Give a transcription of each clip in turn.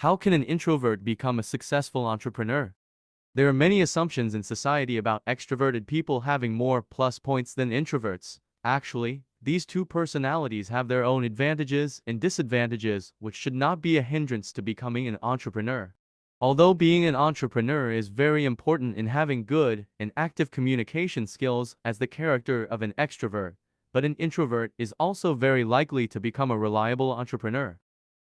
How can an introvert become a successful entrepreneur? There are many assumptions in society about extroverted people having more plus points than introverts. Actually, these two personalities have their own advantages and disadvantages, which should not be a hindrance to becoming an entrepreneur. Although being an entrepreneur is very important in having good and active communication skills as the character of an extrovert, but an introvert is also very likely to become a reliable entrepreneur.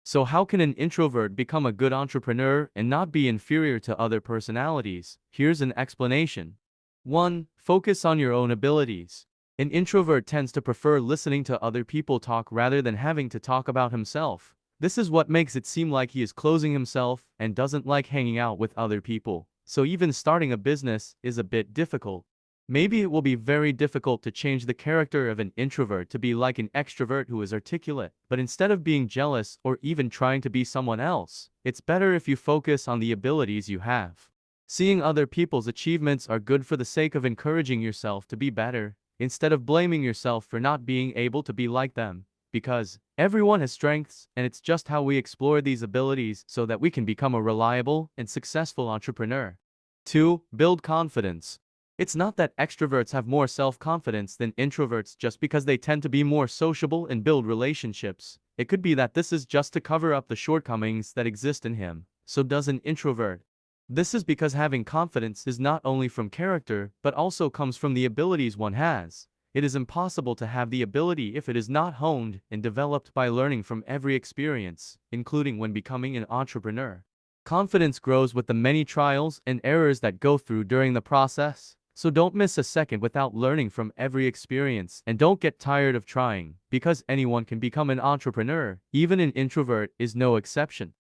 So how can an introvert become a good entrepreneur and not be inferior to other personalities? Here's an explanation. 1. Focus on your own abilities. An introvert tends to prefer listening to other people talk rather than having to talk about himself. This is what makes it seem like he is closing himself and doesn't like hanging out with other people. So even starting a business is a bit difficult. Maybe it will be very difficult to change the character of an introvert to be like an extrovert who is articulate, but instead of being jealous or even trying to be someone else, it's better if you focus on the abilities you have. Seeing other people's achievements are good for the sake of encouraging yourself to be better, instead of blaming yourself for not being able to be like them, because everyone has strengths and it's just how we explore these abilities so that we can become a reliable and successful entrepreneur. 2. Build confidence. It's not that extroverts have more self-confidence than introverts just because they tend to be more sociable and build relationships. It could be that this is just to cover up the shortcomings that exist in him. So does an introvert. This is because having confidence is not only from character, but also comes from the abilities one has. It is impossible to have the ability if it is not honed and developed by learning from every experience, including when becoming an entrepreneur. Confidence grows with the many trials and errors that go through during the process. So don't miss a second without learning from every experience, and don't get tired of trying, because anyone can become an entrepreneur, even an introvert is no exception.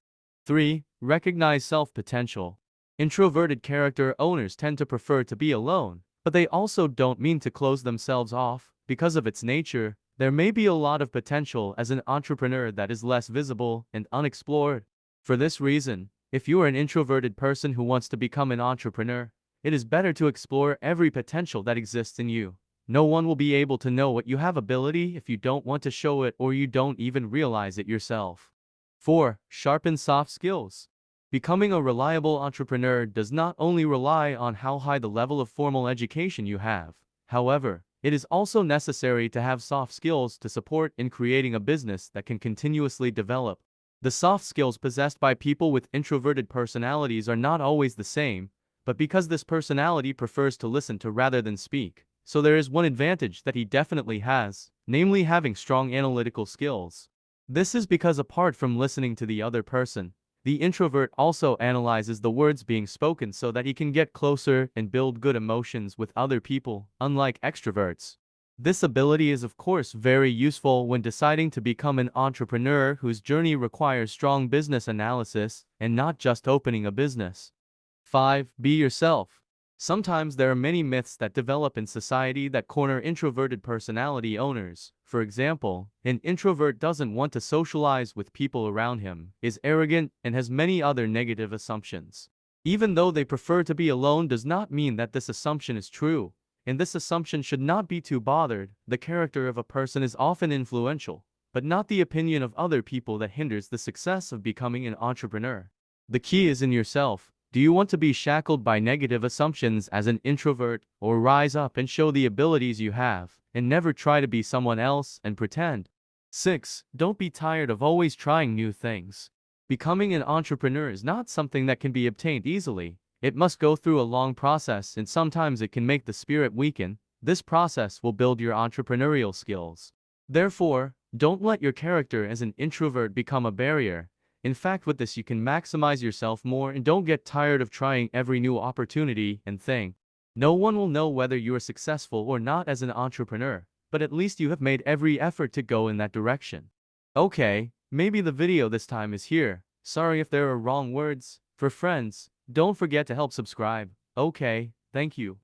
3. Recognize self-potential. Introverted character owners tend to prefer to be alone, but they also don't mean to close themselves off. Because of its nature, there may be a lot of potential as an entrepreneur that is less visible and unexplored. For this reason, if you are an introverted person who wants to become an entrepreneur, it is better to explore every potential that exists in you. No one will be able to know what you have ability if you don't want to show it or you don't even realize it yourself. 4. Sharpen soft skills. Becoming a reliable entrepreneur does not only rely on how high the level of formal education you have. However, it is also necessary to have soft skills to support in creating a business that can continuously develop. The soft skills possessed by people with introverted personalities are not always the same, but because this personality prefers to listen to rather than speak, so there is one advantage that he definitely has, namely having strong analytical skills. This is because apart from listening to the other person, the introvert also analyzes the words being spoken so that he can get closer and build good emotions with other people, unlike extroverts. This ability is of course very useful when deciding to become an entrepreneur whose journey requires strong business analysis and not just opening a business. 5. Be yourself. Sometimes there are many myths that develop in society that corner introverted personality owners. For example, an introvert doesn't want to socialize with people around him, is arrogant, and has many other negative assumptions. Even though they prefer to be alone does not mean that this assumption is true, and this assumption should not be too bothered. The character of a person is often influential, but not the opinion of other people that hinders the success of becoming an entrepreneur. The key is in yourself. Do you want to be shackled by negative assumptions as an introvert, or rise up and show the abilities you have, and never try to be someone else and pretend? 6. Don't be tired of always trying new things. Becoming an entrepreneur is not something that can be obtained easily. It must go through a long process, and sometimes it can make the spirit weaken. This process will build your entrepreneurial skills. Therefore, don't let your character as an introvert become a barrier. In fact, with this you can maximize yourself more and don't get tired of trying every new opportunity and thing. No one will know whether you are successful or not as an entrepreneur, but at least you have made every effort to go in that direction. Okay, maybe the video this time is here. Sorry if there are wrong words. For friends, don't forget to help subscribe. Okay, thank you.